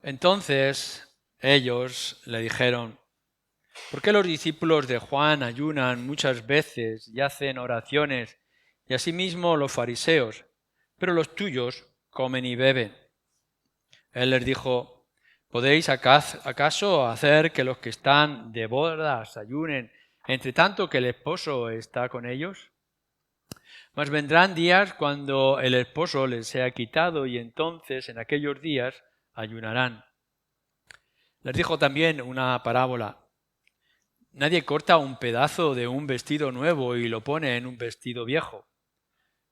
Entonces ellos le dijeron: ¿por qué los discípulos de Juan ayunan muchas veces y hacen oraciones, y asimismo los fariseos, pero los tuyos comen y beben? Él les dijo: ¿podéis acaso hacer que los que están de bodas ayunen, entre tanto que el esposo está con ellos? Mas vendrán días cuando el esposo les sea quitado, y entonces en aquellos días ayunarán. Les dijo también una parábola: nadie corta un pedazo de un vestido nuevo y lo pone en un vestido viejo,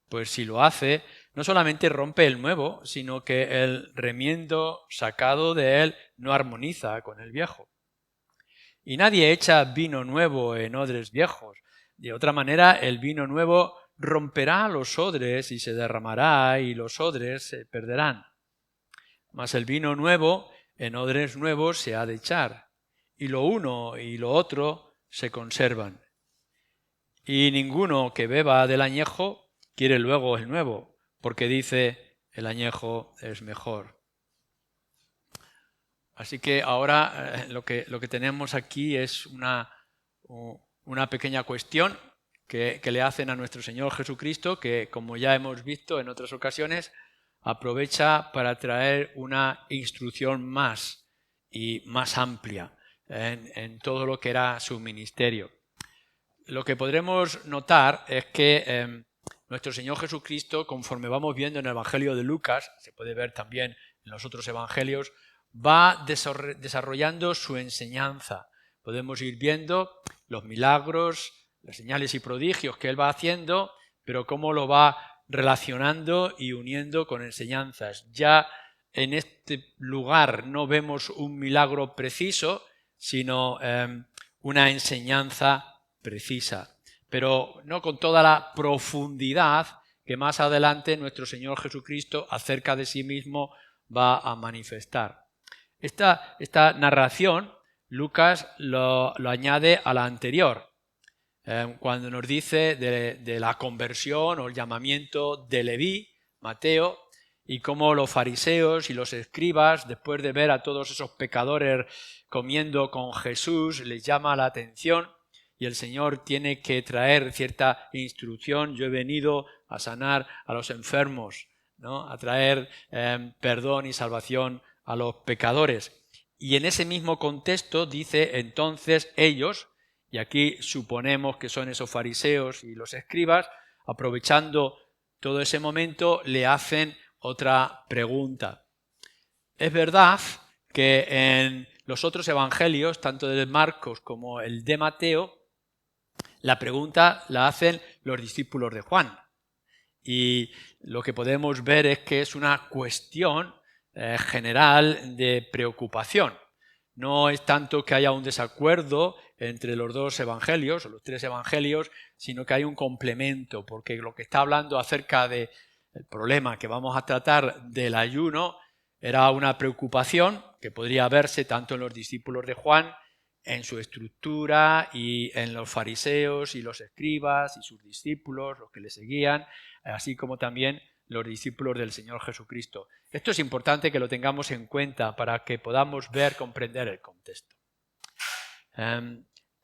pues si lo hace, no solamente rompe el nuevo, sino que el remiendo sacado de él no armoniza con el viejo. Y nadie echa vino nuevo en odres viejos. De otra manera, el vino nuevo romperá los odres y se derramará, y los odres se perderán. Mas el vino nuevo en odres nuevos se ha de echar, y lo uno y lo otro se conservan. Y ninguno que beba del añejo quiere luego el nuevo, porque dice: el añejo es mejor. Así que ahora lo que tenemos aquí es una pequeña cuestión que le hacen a nuestro Señor Jesucristo, que, como ya hemos visto en otras ocasiones, aprovecha para traer una instrucción más y más amplia en todo lo que era su ministerio. Lo que podremos notar es que nuestro Señor Jesucristo, conforme vamos viendo en el Evangelio de Lucas, se puede ver también en los otros evangelios, va desarrollando su enseñanza. Podemos ir viendo los milagros, las señales y prodigios que Él va haciendo, pero cómo lo va relacionando y uniendo con enseñanzas. Ya en este lugar no vemos un milagro preciso, sino una enseñanza precisa, pero no con toda la profundidad que más adelante nuestro Señor Jesucristo acerca de sí mismo va a manifestar. Esta narración Lucas lo añade a la anterior, cuando nos dice de la conversión o el llamamiento de Leví, Mateo, y cómo los fariseos y los escribas, después de ver a todos esos pecadores comiendo con Jesús, les llama la atención y el Señor tiene que traer cierta instrucción. Yo he venido a sanar a los enfermos, ¿no? A traer perdón y salvación a los pecadores. Y en ese mismo contexto dice entonces ellos, y aquí suponemos que son esos fariseos y los escribas, aprovechando todo ese momento, le hacen otra pregunta. Es verdad que en los otros evangelios, tanto el de Marcos como el de Mateo, la pregunta la hacen los discípulos de Juan. Y lo que podemos ver es que es una cuestión general de preocupación. No es tanto que haya un desacuerdo entre los dos evangelios o los tres evangelios, sino que hay un complemento, porque lo que está hablando acerca del problema que vamos a tratar del ayuno era una preocupación que podría verse tanto en los discípulos de Juan, en su estructura, y en los fariseos y los escribas y sus discípulos, los que le seguían, así como también los discípulos del Señor Jesucristo. Esto es importante que lo tengamos en cuenta para que podamos comprender el contexto.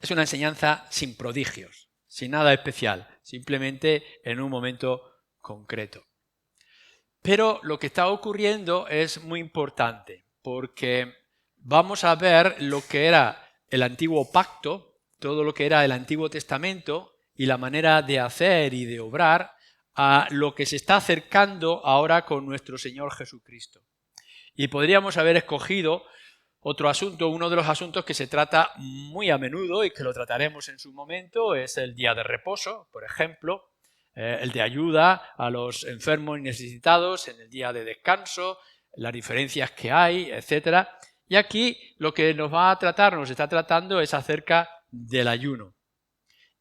Es una enseñanza sin prodigios, sin nada especial, simplemente en un momento concreto. Pero lo que está ocurriendo es muy importante, porque vamos a ver lo que era el antiguo pacto, todo lo que era el Antiguo Testamento y la manera de hacer y de obrar, a lo que se está acercando ahora con nuestro Señor Jesucristo. Y podríamos haber escogido otro asunto. Uno de los asuntos que se trata muy a menudo y que lo trataremos en su momento es el día de reposo, por ejemplo, el de ayuda a los enfermos y necesitados en el día de descanso, las diferencias que hay, etc. Y aquí lo que nos está tratando es acerca del ayuno.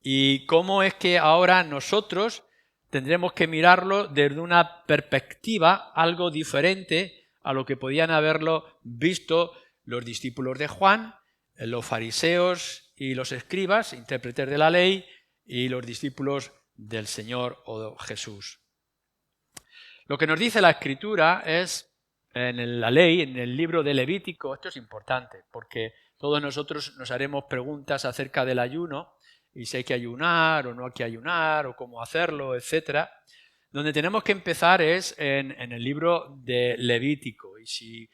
Y cómo es que ahora nosotros tendremos que mirarlo desde una perspectiva algo diferente a lo que podían haberlo visto los discípulos de Juan, los fariseos y los escribas, intérpretes de la ley, y los discípulos del Señor o Jesús. Lo que nos dice la Escritura es la ley, en el libro de Levítico, esto es importante, porque todos nosotros nos haremos preguntas acerca del ayuno, y si hay que ayunar o no hay que ayunar, o cómo hacerlo, etc. Donde tenemos que empezar es en el libro de Levítico, y si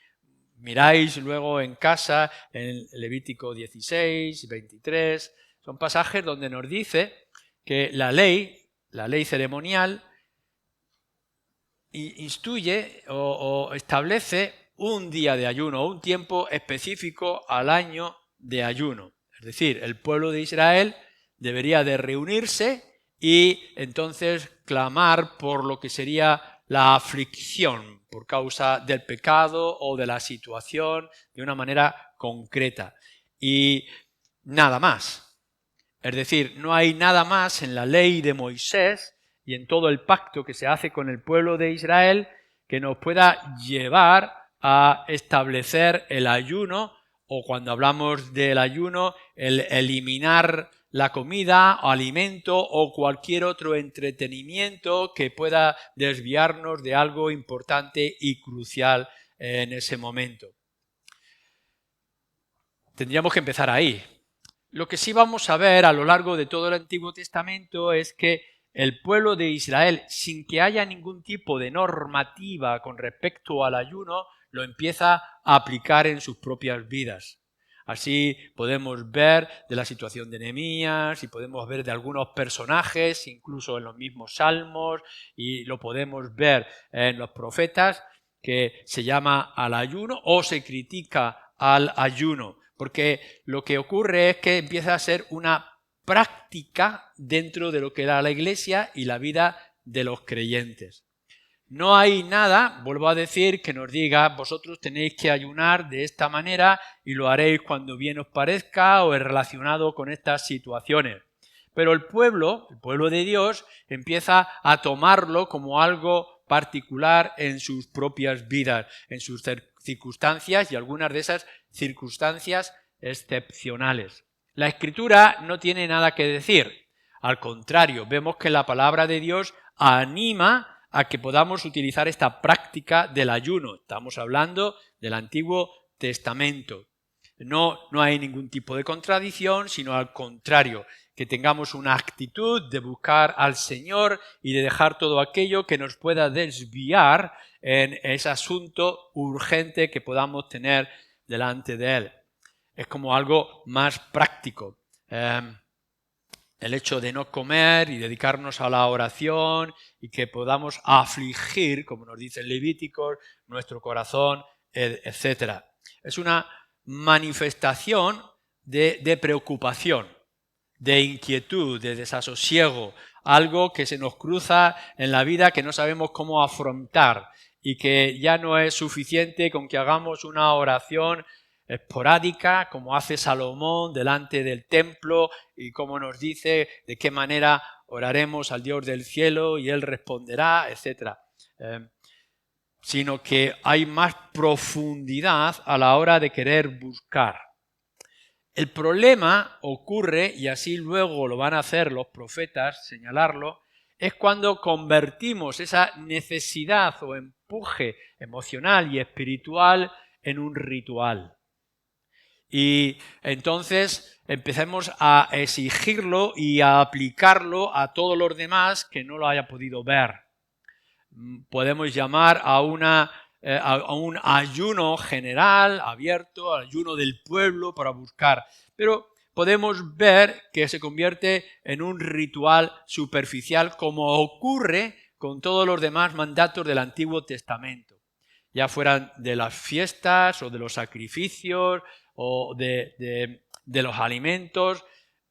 miráis luego en casa, en Levítico 16, 23, son pasajes donde nos dice que la ley ceremonial, instruye o establece un día de ayuno, un tiempo específico al año de ayuno. Es decir, el pueblo de Israel debería de reunirse y entonces clamar por lo que sería la aflicción por causa del pecado o de la situación de una manera concreta. Y nada más. Es decir, no hay nada más en la ley de Moisés y en todo el pacto que se hace con el pueblo de Israel que nos pueda llevar a establecer el ayuno, o cuando hablamos del ayuno, el eliminar la comida o alimento o cualquier otro entretenimiento que pueda desviarnos de algo importante y crucial en ese momento. Tendríamos que empezar ahí. Lo que sí vamos a ver a lo largo de todo el Antiguo Testamento es que el pueblo de Israel, sin que haya ningún tipo de normativa con respecto al ayuno, lo empieza a aplicar en sus propias vidas. Así podemos ver de la situación de Nehemías y podemos ver de algunos personajes, incluso en los mismos salmos, y lo podemos ver en los profetas, que se llama al ayuno o se critica al ayuno, porque lo que ocurre es que empieza a ser una práctica dentro de lo que era la Iglesia y la vida de los creyentes. No hay nada, vuelvo a decir, que nos diga vosotros tenéis que ayunar de esta manera y lo haréis cuando bien os parezca o es relacionado con estas situaciones. Pero el pueblo de Dios, empieza a tomarlo como algo particular en sus propias vidas, en sus circunstancias y algunas de esas circunstancias excepcionales. La Escritura no tiene nada que decir. Al contrario, vemos que la palabra de Dios anima a que podamos utilizar esta práctica del ayuno. Estamos hablando del Antiguo Testamento. No hay ningún tipo de contradicción, sino al contrario, que tengamos una actitud de buscar al Señor y de dejar todo aquello que nos pueda desviar en ese asunto urgente que podamos tener delante de Él. Es como algo más práctico. El hecho de no comer y dedicarnos a la oración y que podamos afligir, como nos dice el Levítico, nuestro corazón, etc. Es una manifestación de preocupación, de inquietud, de desasosiego, algo que se nos cruza en la vida que no sabemos cómo afrontar y que ya no es suficiente con que hagamos una oración esporádica, como hace Salomón delante del templo y como nos dice de qué manera oraremos al Dios del cielo y Él responderá, etc. Sino que hay más profundidad a la hora de querer buscar. El problema ocurre, y así luego lo van a hacer los profetas, señalarlo, es cuando convertimos esa necesidad o empuje emocional y espiritual en un ritual. Y entonces empecemos a exigirlo y a aplicarlo a todos los demás que no lo haya podido ver. Podemos llamar a un ayuno general, abierto, ayuno del pueblo para buscar. Pero podemos ver que se convierte en un ritual superficial, como ocurre con todos los demás mandatos del Antiguo Testamento. Ya fueran de las fiestas o de los sacrificios o de los alimentos,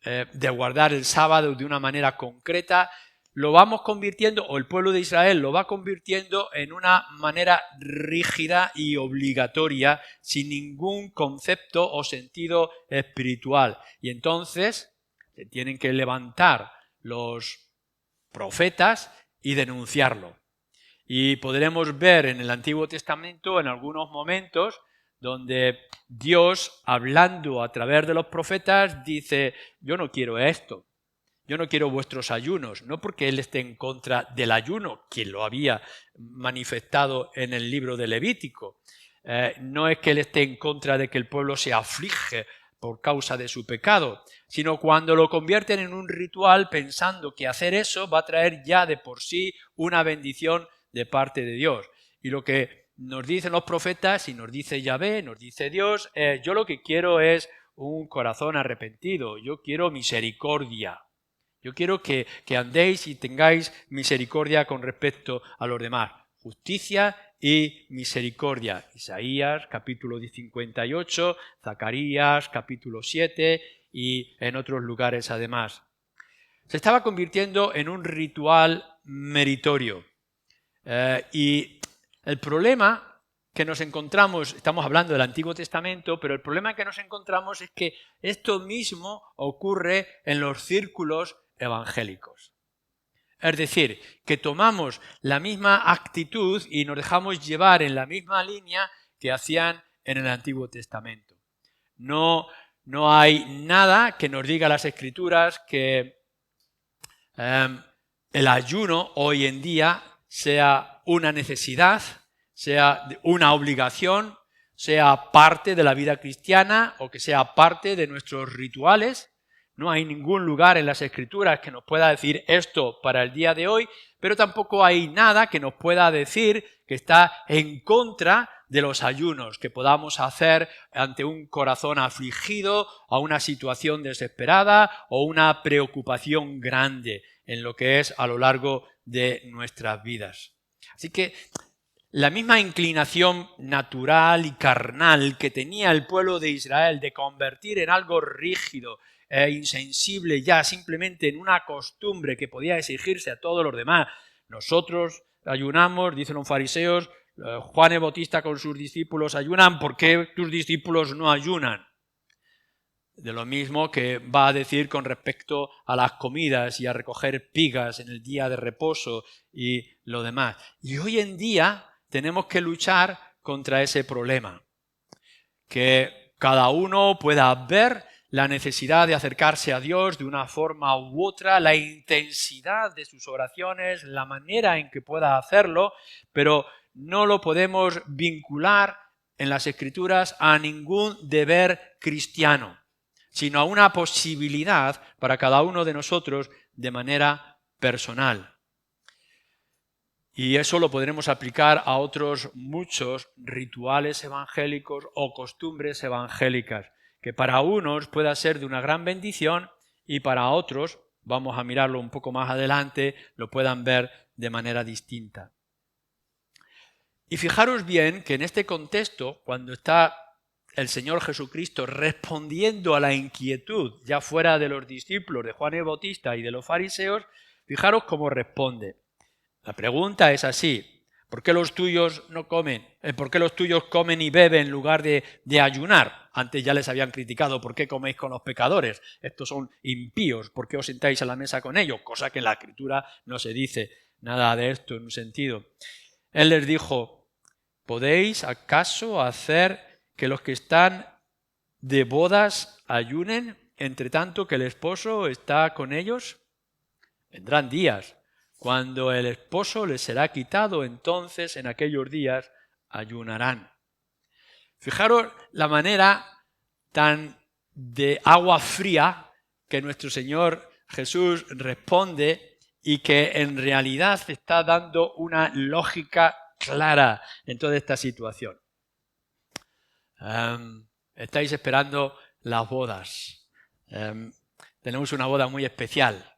de guardar el sábado de una manera concreta, lo vamos convirtiendo, o el pueblo de Israel lo va convirtiendo en una manera rígida y obligatoria, sin ningún concepto o sentido espiritual. Y entonces se tienen que levantar los profetas y denunciarlo. Y podremos ver en el Antiguo Testamento en algunos momentos donde Dios, hablando a través de los profetas, dice: yo no quiero esto. yo no quiero vuestros ayunos, no porque él esté en contra del ayuno, quien lo había manifestado en el libro de Levítico. No es que él esté en contra de que el pueblo se aflige por causa de su pecado, sino cuando lo convierten en un ritual pensando que hacer eso va a traer ya de por sí una bendición de parte de Dios. Y lo que nos dicen los profetas y nos dice Yahvé, nos dice Dios, yo lo que quiero es un corazón arrepentido, yo quiero misericordia. Yo quiero que andéis y tengáis misericordia con respecto a los demás. Justicia y misericordia. Isaías, capítulo 58, Zacarías, capítulo 7 y en otros lugares además. Se estaba convirtiendo en un ritual meritorio. Y el problema que nos encontramos, estamos hablando del Antiguo Testamento, pero el problema que nos encontramos es que esto mismo ocurre en los círculos evangélicos. Es decir, que tomamos la misma actitud y nos dejamos llevar en la misma línea que hacían en el Antiguo Testamento. No hay nada que nos diga las Escrituras que el ayuno hoy en día sea una necesidad, sea una obligación, sea parte de la vida cristiana o que sea parte de nuestros rituales. No hay ningún lugar en las Escrituras que nos pueda decir esto para el día de hoy, pero tampoco hay nada que nos pueda decir que está en contra de los ayunos que podamos hacer ante un corazón afligido o una situación desesperada o una preocupación grande en lo que es a lo largo de nuestras vidas. Así que la misma inclinación natural y carnal que tenía el pueblo de Israel de convertir en algo rígido e insensible ya simplemente en una costumbre que podía exigirse a todos los demás. Nosotros ayunamos, dicen los fariseos, Juan el Bautista con sus discípulos ayunan, ¿por qué tus discípulos no ayunan? De lo mismo que va a decir con respecto a las comidas y a recoger pigas en el día de reposo y lo demás. Y hoy en día tenemos que luchar contra ese problema. Que cada uno pueda ver la necesidad de acercarse a Dios de una forma u otra, la intensidad de sus oraciones, la manera en que pueda hacerlo, pero no lo podemos vincular en las Escrituras a ningún deber cristiano, sino a una posibilidad para cada uno de nosotros de manera personal. Y eso lo podremos aplicar a otros muchos rituales evangélicos o costumbres evangélicas, que para unos pueda ser de una gran bendición y para otros, vamos a mirarlo un poco más adelante, lo puedan ver de manera distinta. Y fijaros bien que en este contexto, cuando está el Señor Jesucristo respondiendo a la inquietud, ya fuera de los discípulos de Juan el Bautista y de los fariseos, fijaros cómo responde. La pregunta es así: ¿por qué los tuyos no comen? ¿Por qué los tuyos comen y beben en lugar de ayunar? Antes ya les habían criticado: ¿por qué coméis con los pecadores? Estos son impíos, ¿por qué os sentáis a la mesa con ellos? Cosa que en la Escritura no se dice nada de esto en un sentido. Él les dijo: ¿podéis acaso hacer que los que están de bodas ayunen entre tanto que el esposo está con ellos? Vendrán días cuando el esposo les será quitado, entonces en aquellos días ayunarán. Fijaros la manera tan de agua fría que nuestro Señor Jesús responde y que en realidad está dando una lógica clara en toda esta situación. Estáis esperando las bodas. Tenemos una boda muy especial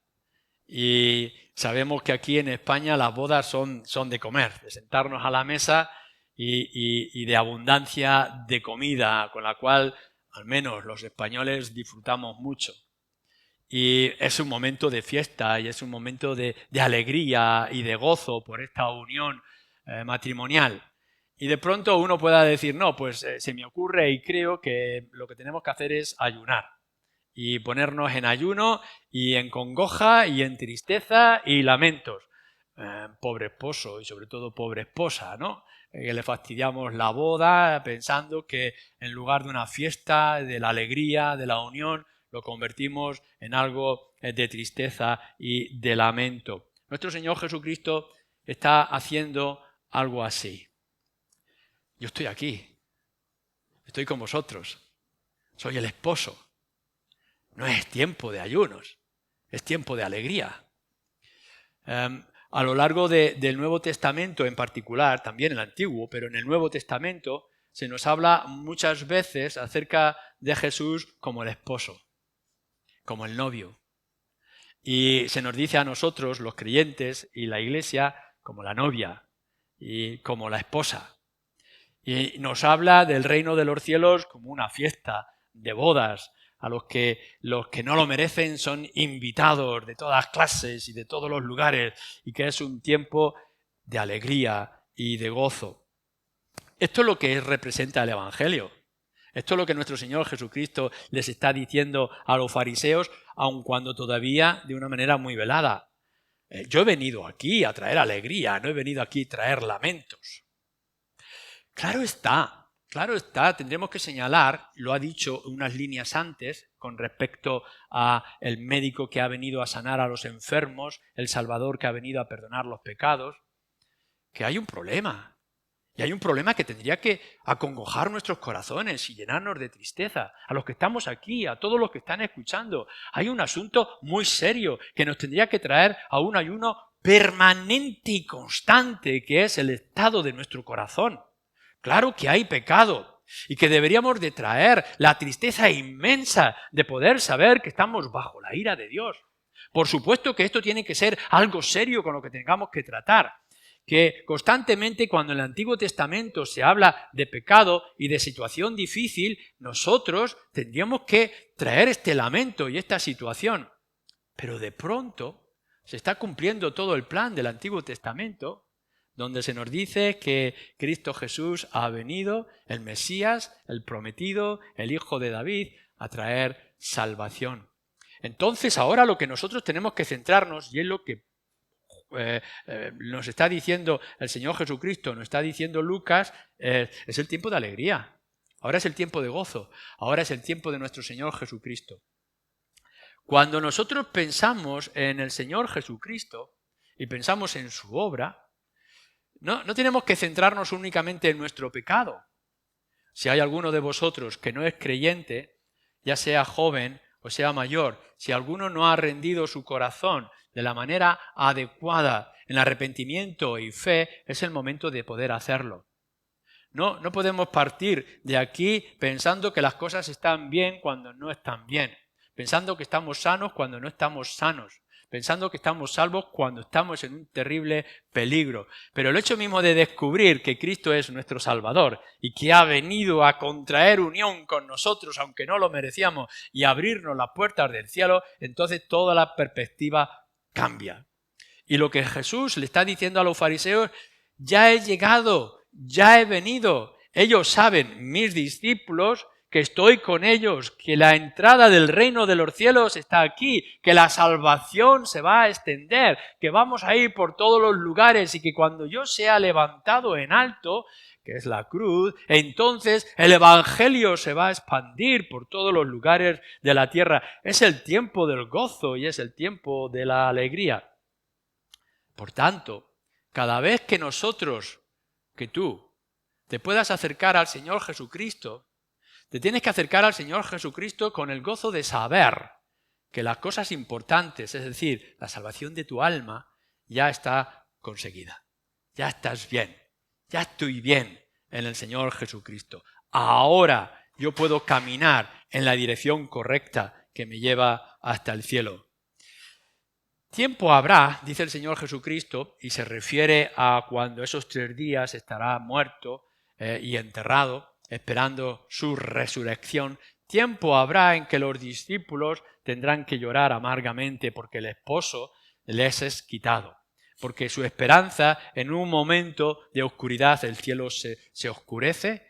y sabemos que aquí en España las bodas son de comer, de sentarnos a la mesa y de abundancia de comida, con la cual al menos los españoles disfrutamos mucho. Y es un momento de fiesta y es un momento de alegría y de gozo por esta unión matrimonial. Y de pronto uno pueda decir: no, pues se me ocurre y creo que lo que tenemos que hacer es ayunar. Y ponernos en ayuno y en congoja y en tristeza y lamentos. Pobre esposo y sobre todo pobre esposa, ¿no? Que le fastidiamos la boda pensando que en lugar de una fiesta, de la alegría, de la unión, lo convertimos en algo de tristeza y de lamento. Nuestro Señor Jesucristo está haciendo algo así. Yo estoy aquí, estoy con vosotros, soy el esposo. No es tiempo de ayunos, es tiempo de alegría. A lo largo del Nuevo Testamento en particular, también el Antiguo, pero en el Nuevo Testamento se nos habla muchas veces acerca de Jesús como el esposo, como el novio. Y se nos dice a nosotros, los creyentes y la Iglesia, como la novia y como la esposa. Y nos habla del reino de los cielos como una fiesta de bodas, a los que no lo merecen son invitados de todas clases y de todos los lugares, y que es un tiempo de alegría y de gozo. Esto es lo que representa el Evangelio. Esto es lo que nuestro Señor Jesucristo les está diciendo a los fariseos, aun cuando todavía de una manera muy velada. Yo he venido aquí a traer alegría, no he venido aquí a traer lamentos. Claro está, tendremos que señalar, lo ha dicho unas líneas antes, con respecto a el médico que ha venido a sanar a los enfermos, el Salvador que ha venido a perdonar los pecados, que hay un problema. Y hay un problema que tendría que acongojar nuestros corazones y llenarnos de tristeza. A los que estamos aquí, a todos los que están escuchando, hay un asunto muy serio que nos tendría que traer a un ayuno permanente y constante, que es el estado de nuestro corazón. Claro que hay pecado y que deberíamos de traer la tristeza inmensa de poder saber que estamos bajo la ira de Dios. Por supuesto que esto tiene que ser algo serio con lo que tengamos que tratar. Que constantemente cuando en el Antiguo Testamento se habla de pecado y de situación difícil, nosotros tendríamos que traer este lamento y esta situación. Pero de pronto se está cumpliendo todo el plan del Antiguo Testamento, donde se nos dice que Cristo Jesús ha venido, el Mesías, el prometido, el Hijo de David, a traer salvación. Entonces ahora lo que nosotros tenemos que centrarnos, y es lo que nos está diciendo el Señor Jesucristo, nos está diciendo Lucas, es el tiempo de alegría. Ahora es el tiempo de gozo. Ahora es el tiempo de nuestro Señor Jesucristo. Cuando nosotros pensamos en el Señor Jesucristo y pensamos en su obra, no tenemos que centrarnos únicamente en nuestro pecado. Si hay alguno de vosotros que no es creyente, ya sea joven o sea mayor, si alguno no ha rendido su corazón de la manera adecuada en arrepentimiento y fe, es el momento de poder hacerlo. No podemos partir de aquí pensando que las cosas están bien cuando no están bien, pensando que estamos sanos cuando no estamos sanos, pensando que estamos salvos cuando estamos en un terrible peligro. Pero el hecho mismo de descubrir que Cristo es nuestro Salvador y que ha venido a contraer unión con nosotros, aunque no lo merecíamos, y abrirnos las puertas del cielo, entonces toda la perspectiva cambia. Y lo que Jesús le está diciendo a los fariseos, ya he llegado, ya he venido. Ellos saben, mis discípulos, que estoy con ellos, que la entrada del reino de los cielos está aquí, que la salvación se va a extender, que vamos a ir por todos los lugares y que cuando yo sea levantado en alto, que es la cruz, entonces el evangelio se va a expandir por todos los lugares de la tierra. Es el tiempo del gozo y es el tiempo de la alegría. Por tanto, cada vez que nosotros, que tú, te puedas acercar al Señor Jesucristo, te tienes que acercar al Señor Jesucristo con el gozo de saber que las cosas importantes, es decir, la salvación de tu alma, ya está conseguida. Ya estás bien, ya estoy bien en el Señor Jesucristo. Ahora yo puedo caminar en la dirección correcta que me lleva hasta el cielo. Tiempo habrá, dice el Señor Jesucristo, y se refiere a cuando esos 3 días estará muerto y enterrado, esperando su resurrección. Tiempo habrá en que los discípulos tendrán que llorar amargamente porque el esposo les es quitado, porque su esperanza en un momento de oscuridad, el cielo se oscurece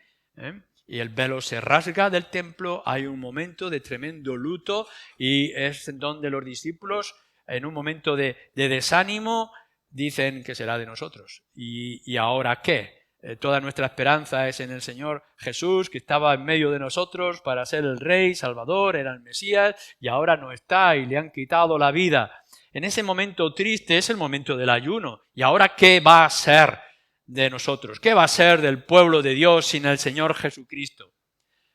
y el velo se rasga del templo, hay un momento de tremendo luto y es donde los discípulos en un momento de desánimo dicen que será de nosotros. ¿Y ahora qué? Toda nuestra esperanza es en el Señor Jesús, que estaba en medio de nosotros para ser el Rey, Salvador, era el Mesías, y ahora no está y le han quitado la vida. En ese momento triste es el momento del ayuno. ¿Y ahora qué va a ser de nosotros? ¿Qué va a ser del pueblo de Dios sin el Señor Jesucristo?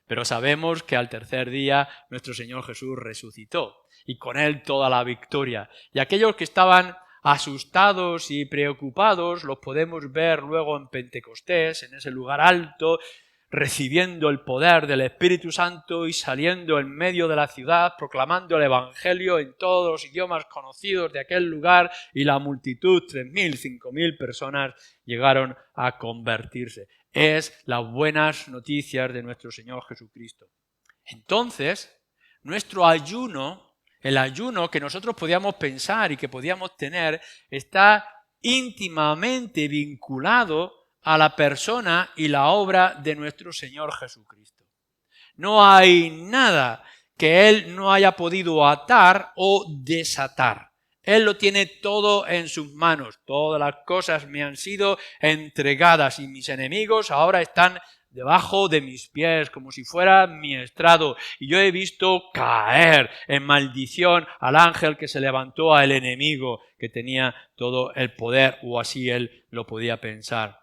Pero sabemos que al tercer día nuestro Señor Jesús resucitó y con Él toda la victoria. Y aquellos que estaban asustados y preocupados los podemos ver luego en Pentecostés, en ese lugar alto, recibiendo el poder del Espíritu Santo y saliendo en medio de la ciudad, proclamando el Evangelio en todos los idiomas conocidos de aquel lugar, y la multitud, 3.000, 5.000 personas, llegaron a convertirse. Es las buenas noticias de nuestro Señor Jesucristo. Entonces, nuestro ayuno, el ayuno que nosotros podíamos pensar y que podíamos tener, está íntimamente vinculado a la persona y la obra de nuestro Señor Jesucristo. No hay nada que Él no haya podido atar o desatar. Él lo tiene todo en sus manos. Todas las cosas me han sido entregadas y mis enemigos ahora están debajo de mis pies, como si fuera mi estrado. Y yo he visto caer en maldición al ángel que se levantó al enemigo, que tenía todo el poder, o así él lo podía pensar.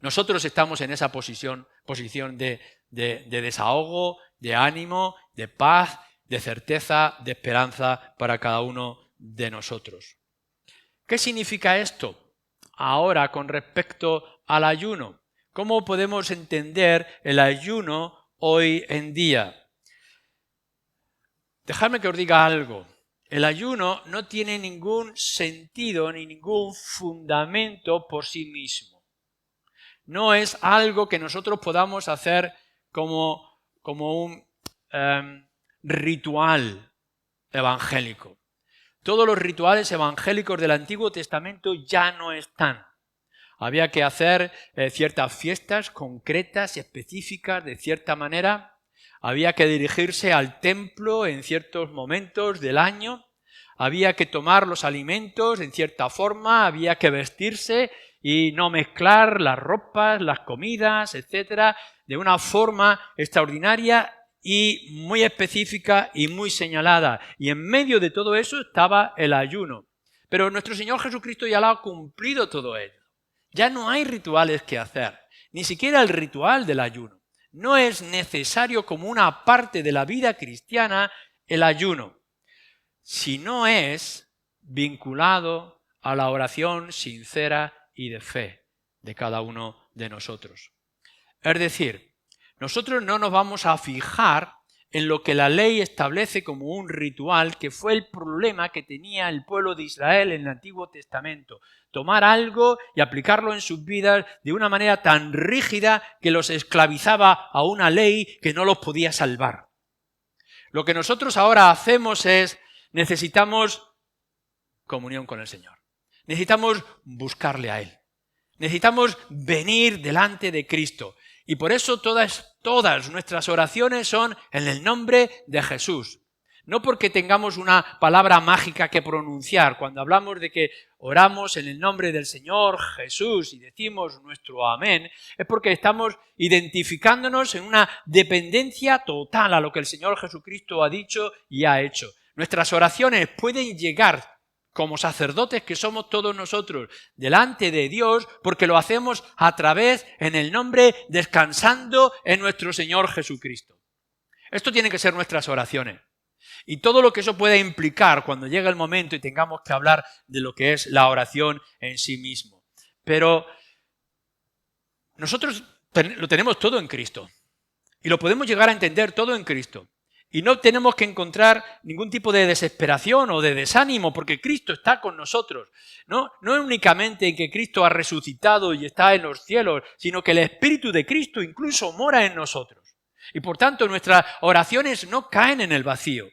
Nosotros estamos en esa posición de desahogo, de ánimo, de paz, de certeza, de esperanza para cada uno de nosotros. ¿Qué significa esto ahora con respecto al ayuno? ¿Cómo podemos entender el ayuno hoy en día? Dejadme que os diga algo. El ayuno no tiene ningún sentido ni ningún fundamento por sí mismo. No es algo que nosotros podamos hacer como un ritual evangélico. Todos los rituales evangélicos del Antiguo Testamento ya no están. Había que hacer ciertas fiestas concretas y específicas de cierta manera. Había que dirigirse al templo en ciertos momentos del año. Había que tomar los alimentos en cierta forma. Había que vestirse y no mezclar las ropas, las comidas, etcétera, de una forma extraordinaria y muy específica y muy señalada. Y en medio de todo eso estaba el ayuno. Pero nuestro Señor Jesucristo ya lo ha cumplido todo ello. Ya no hay rituales que hacer, ni siquiera el ritual del ayuno. No es necesario como una parte de la vida cristiana el ayuno, si no es vinculado a la oración sincera y de fe de cada uno de nosotros. Es decir, nosotros no nos vamos a fijar en lo que la ley establece como un ritual, que fue el problema que tenía el pueblo de Israel en el Antiguo Testamento. Tomar algo y aplicarlo en sus vidas de una manera tan rígida que los esclavizaba a una ley que no los podía salvar. Lo que nosotros ahora hacemos es, necesitamos comunión con el Señor. Necesitamos buscarle a Él. Necesitamos venir delante de Cristo. Y por eso todas nuestras oraciones son en el nombre de Jesús. No porque tengamos una palabra mágica que pronunciar. Cuando hablamos de que oramos en el nombre del Señor Jesús y decimos nuestro amén, es porque estamos identificándonos en una dependencia total a lo que el Señor Jesucristo ha dicho y ha hecho. Nuestras oraciones pueden llegar como sacerdotes que somos todos nosotros, delante de Dios, porque lo hacemos a través, en el nombre, descansando en nuestro Señor Jesucristo. Esto tiene que ser nuestras oraciones. Y todo lo que eso pueda implicar cuando llegue el momento y tengamos que hablar de lo que es la oración en sí mismo. Pero nosotros lo tenemos todo en Cristo. Y lo podemos llegar a entender todo en Cristo. Y no tenemos que encontrar ningún tipo de desesperación o de desánimo porque Cristo está con nosotros. No únicamente en que Cristo ha resucitado y está en los cielos, sino que el Espíritu de Cristo incluso mora en nosotros. Y por tanto nuestras oraciones no caen en el vacío.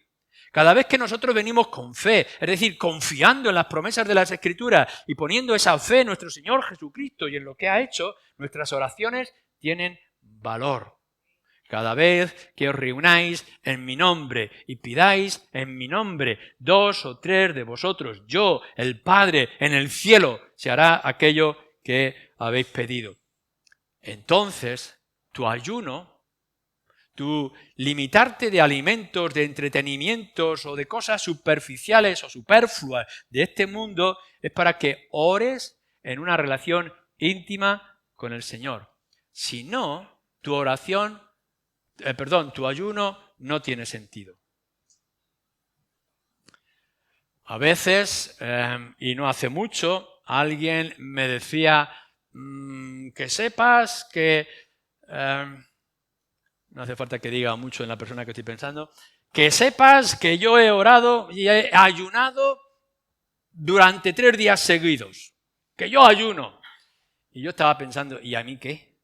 Cada vez que nosotros venimos con fe, es decir, confiando en las promesas de las Escrituras y poniendo esa fe en nuestro Señor Jesucristo y en lo que ha hecho, nuestras oraciones tienen valor. Cada vez que os reunáis en mi nombre y pidáis en mi nombre 2 o 3 de vosotros, yo, el Padre, en el cielo, se hará aquello que habéis pedido. entonces tu ayuno, tu limitarte de alimentos, de entretenimientos o de cosas superficiales o superfluas de este mundo es para que ores en una relación íntima con el Señor. Si no, tu ayuno no tiene sentido. A veces, y no hace mucho, alguien me decía que sepas que, no hace falta que diga mucho en la persona que estoy pensando, que sepas que yo he orado y he ayunado durante 3 días seguidos, que yo ayuno. Y yo estaba pensando, ¿y a mí qué?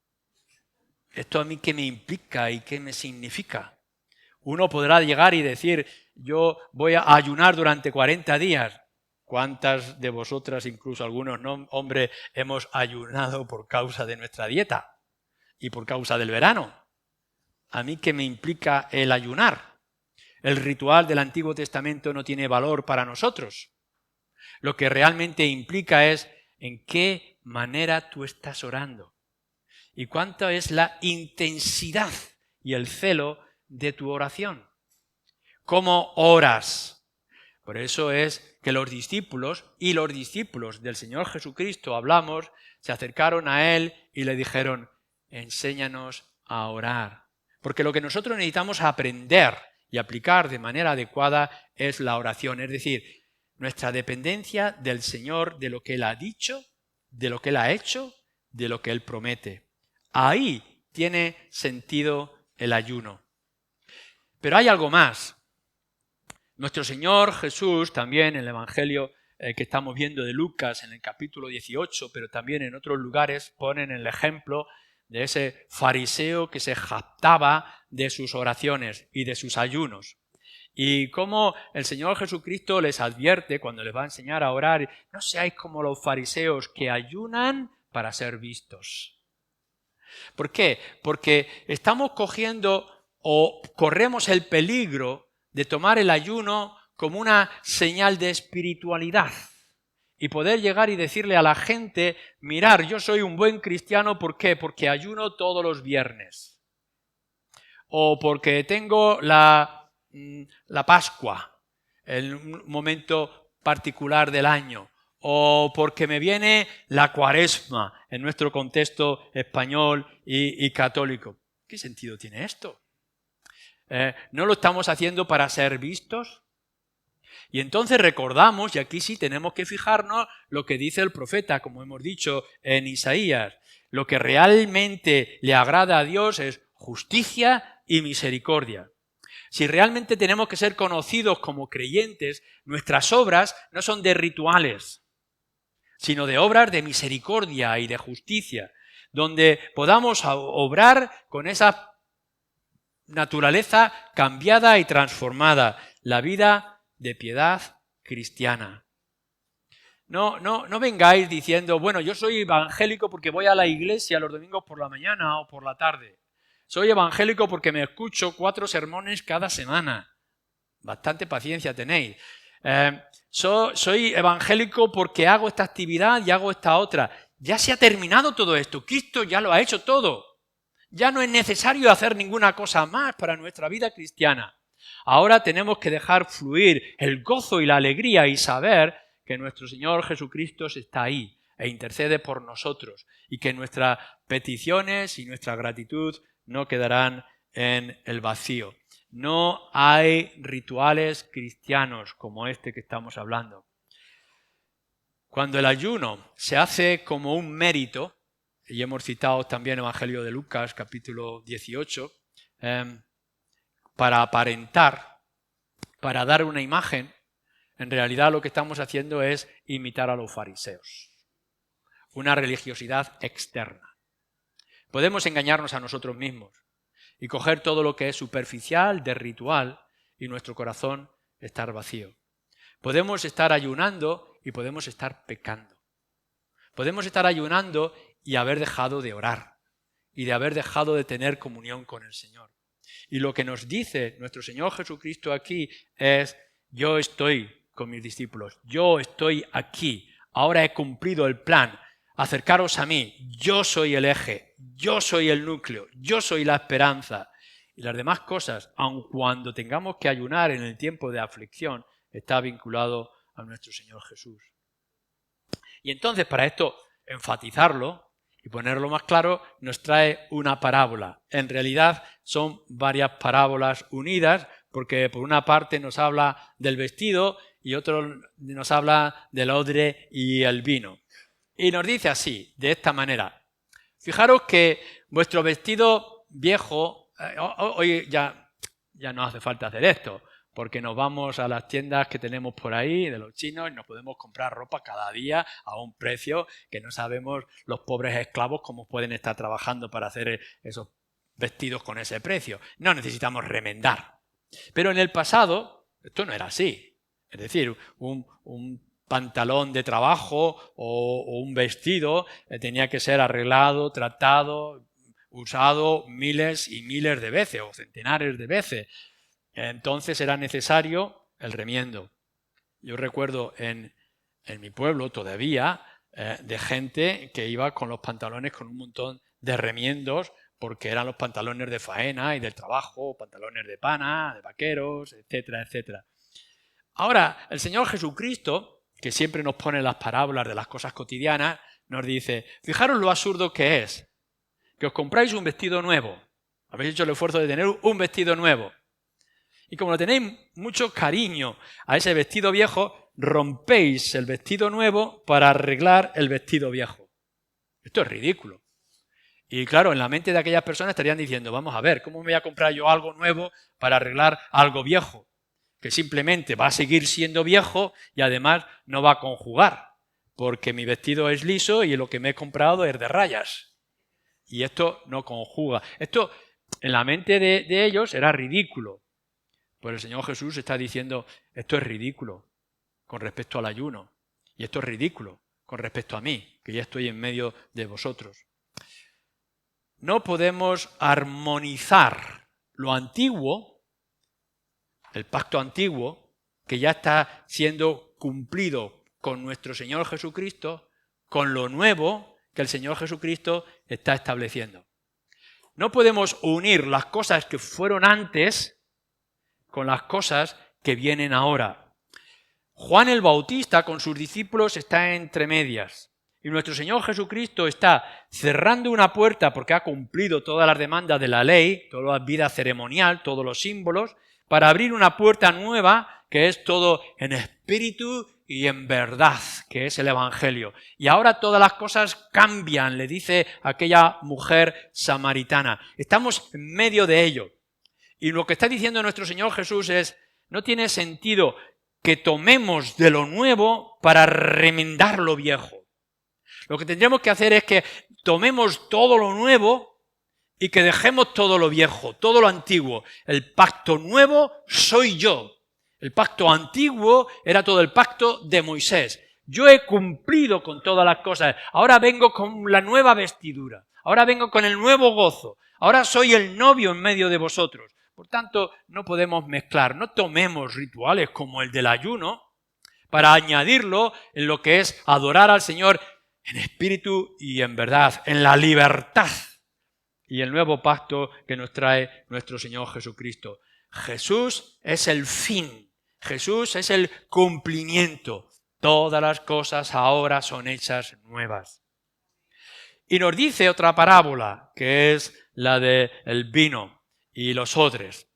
¿Esto a mí qué me implica y qué me significa? Uno podrá llegar y decir, yo voy a ayunar durante 40 días. ¿Cuántas de vosotras, incluso algunos hombres, hemos ayunado por causa de nuestra dieta y por causa del verano? ¿A mí qué me implica el ayunar? El ritual del Antiguo Testamento no tiene valor para nosotros. Lo que realmente implica es en qué manera tú estás orando y cuánta es la intensidad y el celo de tu oración. ¿Cómo oras? Por eso es que los discípulos del Señor Jesucristo, hablamos, se acercaron a Él y le dijeron, enséñanos a orar. Porque lo que nosotros necesitamos aprender y aplicar de manera adecuada es la oración, es decir, nuestra dependencia del Señor, de lo que Él ha dicho, de lo que Él ha hecho, de lo que Él promete. Ahí tiene sentido el ayuno. Pero hay algo más. Nuestro Señor Jesús, también en el Evangelio que estamos viendo de Lucas, en el capítulo 18, pero también en otros lugares, ponen el ejemplo de ese fariseo que se jactaba de sus oraciones y de sus ayunos. Y cómo el Señor Jesucristo les advierte cuando les va a enseñar a orar, no seáis como los fariseos que ayunan para ser vistos. ¿Por qué? Porque estamos cogiendo o corremos el peligro de tomar el ayuno como una señal de espiritualidad y poder llegar y decirle a la gente, mirar, yo soy un buen cristiano, ¿por qué? Porque ayuno todos los viernes. O porque tengo la Pascua, el momento particular del año. O porque me viene la Cuaresma en nuestro contexto español y católico. ¿Qué sentido tiene esto? ¿No lo estamos haciendo para ser vistos? Y entonces recordamos, y aquí sí tenemos que fijarnos lo que dice el profeta, como hemos dicho en Isaías. Lo que realmente le agrada a Dios es justicia y misericordia. Si realmente tenemos que ser conocidos como creyentes, nuestras obras no son de rituales, sino de obras de misericordia y de justicia, donde podamos obrar con esa naturaleza cambiada y transformada, la vida de piedad cristiana. No vengáis diciendo, bueno, yo soy evangélico porque voy a la iglesia los domingos por la mañana o por la tarde. Soy evangélico porque me escucho 4 sermones cada semana. Bastante paciencia tenéis. Soy evangélico porque hago esta actividad y hago esta otra. Ya se ha terminado todo esto. Cristo ya lo ha hecho todo. Ya no es necesario hacer ninguna cosa más para nuestra vida cristiana. Ahora tenemos que dejar fluir el gozo y la alegría y saber que nuestro Señor Jesucristo está ahí e intercede por nosotros y que nuestras peticiones y nuestra gratitud no quedarán en el vacío. No hay rituales cristianos como este que estamos hablando. Cuando el ayuno se hace como un mérito, y hemos citado también el Evangelio de Lucas, capítulo 18, para aparentar, para dar una imagen, en realidad lo que estamos haciendo es imitar a los fariseos. Una religiosidad externa. Podemos engañarnos a nosotros mismos y coger todo lo que es superficial, de ritual, y nuestro corazón estar vacío. Podemos estar ayunando y podemos estar pecando. Podemos estar ayunando y haber dejado de orar y de haber dejado de tener comunión con el Señor. Y lo que nos dice nuestro Señor Jesucristo aquí es, yo estoy con mis discípulos, yo estoy aquí, ahora he cumplido el plan, acercaros a mí, yo soy el eje, yo soy el núcleo, yo soy la esperanza. Y las demás cosas, aun cuando tengamos que ayunar en el tiempo de aflicción, está vinculado a nuestro Señor Jesús. Y entonces, para esto enfatizarlo y ponerlo más claro, nos trae una parábola. En realidad son varias parábolas unidas, porque por una parte nos habla del vestido y otro nos habla del odre y el vino. Y nos dice así, de esta manera: fijaros que vuestro vestido viejo, hoy ya no hace falta hacer esto, porque nos vamos a las tiendas que tenemos por ahí, de los chinos, y nos podemos comprar ropa cada día a un precio que no sabemos los pobres esclavos cómo pueden estar trabajando para hacer esos vestidos con ese precio. No necesitamos remendar. Pero en el pasado esto no era así. Es decir, un pantalón de trabajo o un vestido tenía que ser arreglado, tratado, usado miles y miles de veces o centenares de veces. Entonces era necesario el remiendo. Yo recuerdo en mi pueblo todavía de gente que iba con los pantalones con un montón de remiendos, porque eran los pantalones de faena y del trabajo, pantalones de pana, de vaqueros, etcétera, etcétera. Ahora, el Señor Jesucristo, que siempre nos pone las parábolas de las cosas cotidianas, nos dice: fijaros lo absurdo que es, que os compráis un vestido nuevo. Habéis hecho el esfuerzo de tener un vestido nuevo. Y como le tenéis mucho cariño a ese vestido viejo, rompéis el vestido nuevo para arreglar el vestido viejo. Esto es ridículo. Y claro, en la mente de aquellas personas estarían diciendo: vamos a ver, ¿cómo me voy a comprar yo algo nuevo para arreglar algo viejo? Que simplemente va a seguir siendo viejo y además no va a conjugar, porque mi vestido es liso y lo que me he comprado es de rayas. Y esto no conjuga. Esto en la mente de ellos era ridículo. Pues el Señor Jesús está diciendo: esto es ridículo con respecto al ayuno. Y esto es ridículo con respecto a mí, que ya estoy en medio de vosotros. No podemos armonizar lo antiguo, el pacto antiguo, que ya está siendo cumplido con nuestro Señor Jesucristo, con lo nuevo que el Señor Jesucristo está estableciendo. No podemos unir las cosas que fueron antes con las cosas que vienen ahora. Juan el Bautista con sus discípulos está entre medias. Y nuestro Señor Jesucristo está cerrando una puerta porque ha cumplido todas las demandas de la ley, toda la vida ceremonial, todos los símbolos, para abrir una puerta nueva que es todo en espíritu y en verdad, que es el Evangelio. Y ahora todas las cosas cambian, le dice aquella mujer samaritana. Estamos en medio de ello. Y lo que está diciendo nuestro Señor Jesús es: no tiene sentido que tomemos de lo nuevo para remendar lo viejo. Lo que tendríamos que hacer es que tomemos todo lo nuevo y que dejemos todo lo viejo, todo lo antiguo. El pacto nuevo soy yo. El pacto antiguo era todo el pacto de Moisés. Yo he cumplido con todas las cosas. Ahora vengo con la nueva vestidura. Ahora vengo con el nuevo gozo. Ahora soy el novio en medio de vosotros. Por tanto, no podemos mezclar. No tomemos rituales como el del ayuno para añadirlo en lo que es adorar al Señor en espíritu y en verdad, en la libertad y el nuevo pacto que nos trae nuestro Señor Jesucristo. Jesús es el fin, Jesús es el cumplimiento. Todas las cosas ahora son hechas nuevas. Y nos dice otra parábola, que es la del vino y los odres.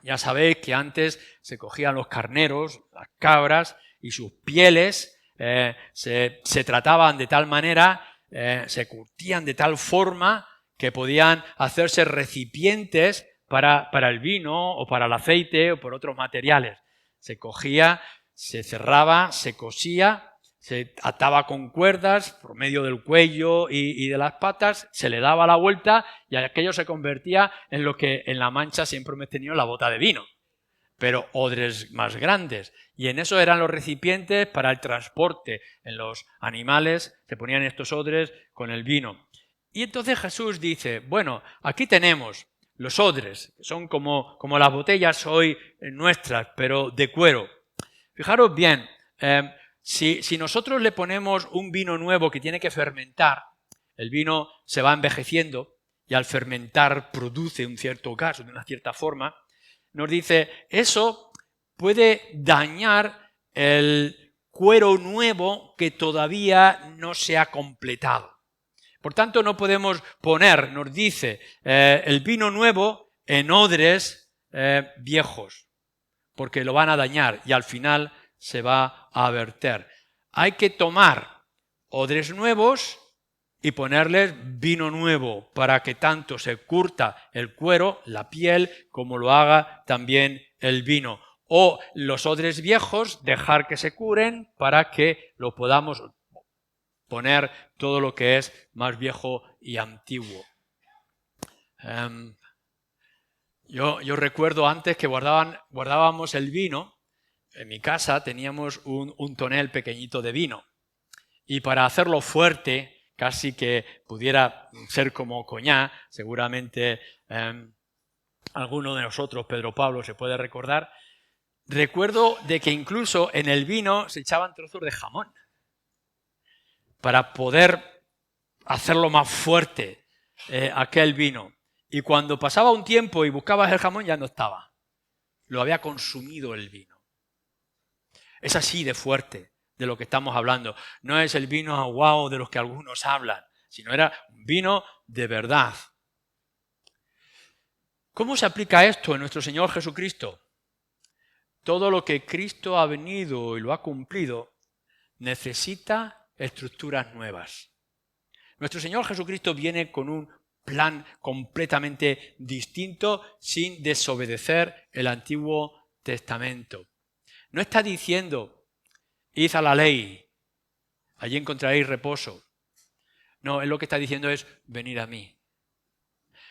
Ya sabéis que antes se cogían los carneros, las cabras y sus pieles se trataban de tal manera, se curtían de tal forma que podían hacerse recipientes para el vino o para el aceite o por otros materiales. Se cogía, se cerraba, se cosía, se ataba con cuerdas por medio del cuello y de las patas, se le daba la vuelta y aquello se convertía en lo que en La Mancha siempre hemos tenido la bota de vino, pero odres más grandes. Y en eso eran los recipientes para el transporte. En los animales se ponían estos odres con el vino. Y entonces Jesús dice: bueno, aquí tenemos los odres, que son como las botellas hoy nuestras, pero de cuero. Fijaros bien, si nosotros le ponemos un vino nuevo que tiene que fermentar, el vino se va envejeciendo y al fermentar produce un cierto gas de una cierta forma, nos dice, eso puede dañar el cuero nuevo que todavía no se ha completado. Por tanto, no podemos poner, nos dice, el vino nuevo en odres viejos, porque lo van a dañar y al final se va a verter. Hay que tomar odres nuevos y ponerles vino nuevo para que tanto se curta el cuero, la piel, como lo haga también el vino. O los odres viejos, dejar que se curen para que lo podamos poner todo lo que es más viejo y antiguo. Yo recuerdo antes que guardábamos el vino. En mi casa teníamos un tonel pequeñito de vino. Y para hacerlo fuerte, casi que pudiera ser como coñac, seguramente alguno de nosotros, Pedro Pablo, se puede recordar. Recuerdo de que incluso en el vino se echaban trozos de jamón para poder hacerlo más fuerte aquel vino. Y cuando pasaba un tiempo y buscabas el jamón ya no estaba. Lo había consumido el vino. Es así de fuerte de lo que estamos hablando. No es el vino aguao de los que algunos hablan, sino era un vino de verdad. ¿Cómo se aplica esto en nuestro Señor Jesucristo? Todo lo que Cristo ha venido y lo ha cumplido necesita estructuras nuevas. Nuestro Señor Jesucristo viene con un plan completamente distinto sin desobedecer el Antiguo Testamento. No está diciendo, id a la ley, allí encontraréis reposo. No, él lo que está diciendo es, venid a mí.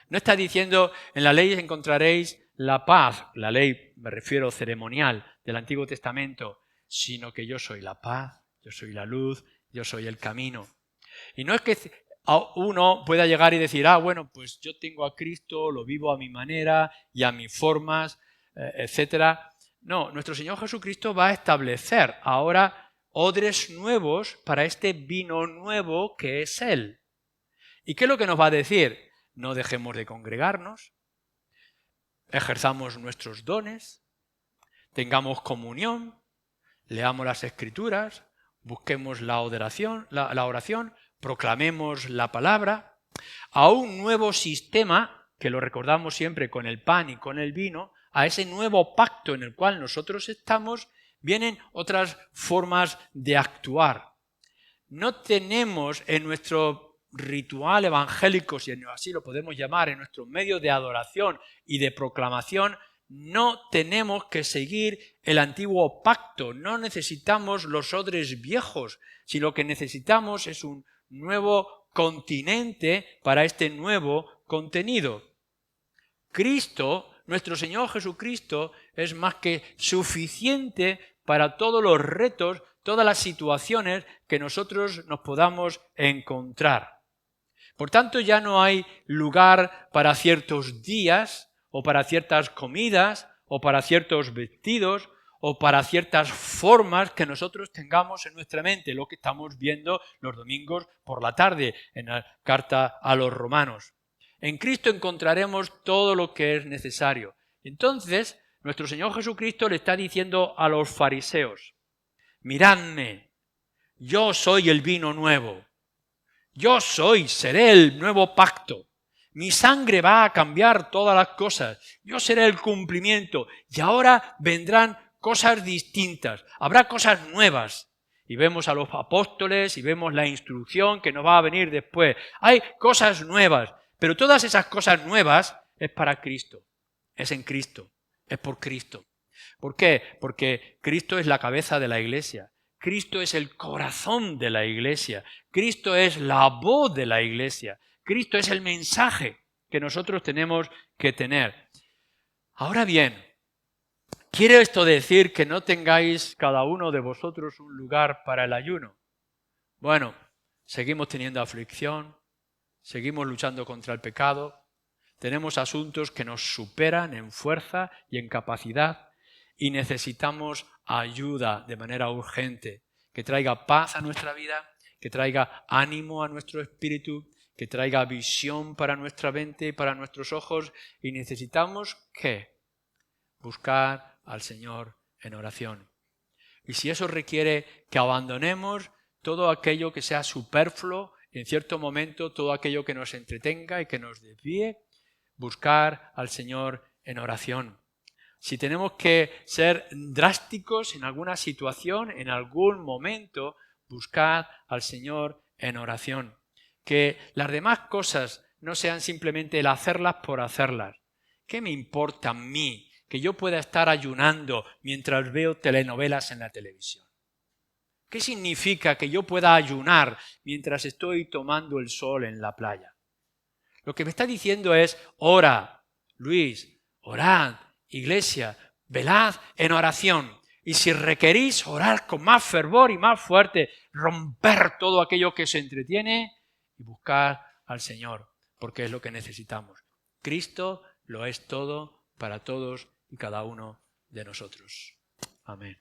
No está diciendo, en la ley encontraréis la paz, la ley, me refiero ceremonial, del Antiguo Testamento, sino que yo soy la paz, yo soy la luz, yo soy el camino. Y no es que uno pueda llegar y decir, bueno, pues yo tengo a Cristo, lo vivo a mi manera y a mis formas, etcétera. No, nuestro Señor Jesucristo va a establecer ahora odres nuevos para este vino nuevo que es Él. ¿Y qué es lo que nos va a decir? No dejemos de congregarnos, ejerzamos nuestros dones, tengamos comunión, leamos las Escrituras, busquemos la oración, proclamemos la palabra, a un nuevo sistema, que lo recordamos siempre con el pan y con el vino, a ese nuevo pacto en el cual nosotros estamos, vienen otras formas de actuar. No tenemos en nuestro ritual evangélico, si así lo podemos llamar, en nuestros medios de adoración y de proclamación, no tenemos que seguir el antiguo pacto, no necesitamos los odres viejos, sino lo que necesitamos es un nuevo continente para este nuevo contenido. Cristo, nuestro Señor Jesucristo, es más que suficiente para todos los retos, todas las situaciones que nosotros nos podamos encontrar. Por tanto, ya no hay lugar para ciertos días, o para ciertas comidas, o para ciertos vestidos, o para ciertas formas que nosotros tengamos en nuestra mente, lo que estamos viendo los domingos por la tarde en la carta a los romanos. En Cristo encontraremos todo lo que es necesario. Entonces, nuestro Señor Jesucristo le está diciendo a los fariseos, miradme, yo soy el vino nuevo, seré el nuevo pacto. Mi sangre va a cambiar todas las cosas. Yo seré el cumplimiento. Y ahora vendrán cosas distintas. Habrá cosas nuevas. Y vemos a los apóstoles y vemos la instrucción que nos va a venir después. Hay cosas nuevas. Pero todas esas cosas nuevas es para Cristo. Es en Cristo. Es por Cristo. ¿Por qué? Porque Cristo es la cabeza de la Iglesia. Cristo es el corazón de la Iglesia. Cristo es la voz de la Iglesia. Cristo es el mensaje que nosotros tenemos que tener. Ahora bien, ¿quiere esto decir que no tengáis cada uno de vosotros un lugar para el ayuno? Bueno, seguimos teniendo aflicción, seguimos luchando contra el pecado, tenemos asuntos que nos superan en fuerza y en capacidad y necesitamos ayuda de manera urgente, que traiga paz a nuestra vida, que traiga ánimo a nuestro espíritu, que traiga visión para nuestra mente y para nuestros ojos, y necesitamos ¿qué? Buscar al Señor en oración. Y si eso requiere que abandonemos todo aquello que sea superfluo, en cierto momento todo aquello que nos entretenga y que nos desvíe, buscar al Señor en oración. Si tenemos que ser drásticos en alguna situación, en algún momento, buscar al Señor en oración. Que las demás cosas no sean simplemente el hacerlas por hacerlas. ¿Qué me importa a mí que yo pueda estar ayunando mientras veo telenovelas en la televisión? ¿Qué significa que yo pueda ayunar mientras estoy tomando el sol en la playa? Lo que me está diciendo es, ora, Luis, orad, iglesia, velad en oración. Y si requerís orar con más fervor y más fuerte, romper todo aquello que se entretiene y buscar al Señor, porque es lo que necesitamos. Cristo lo es todo para todos y cada uno de nosotros. Amén.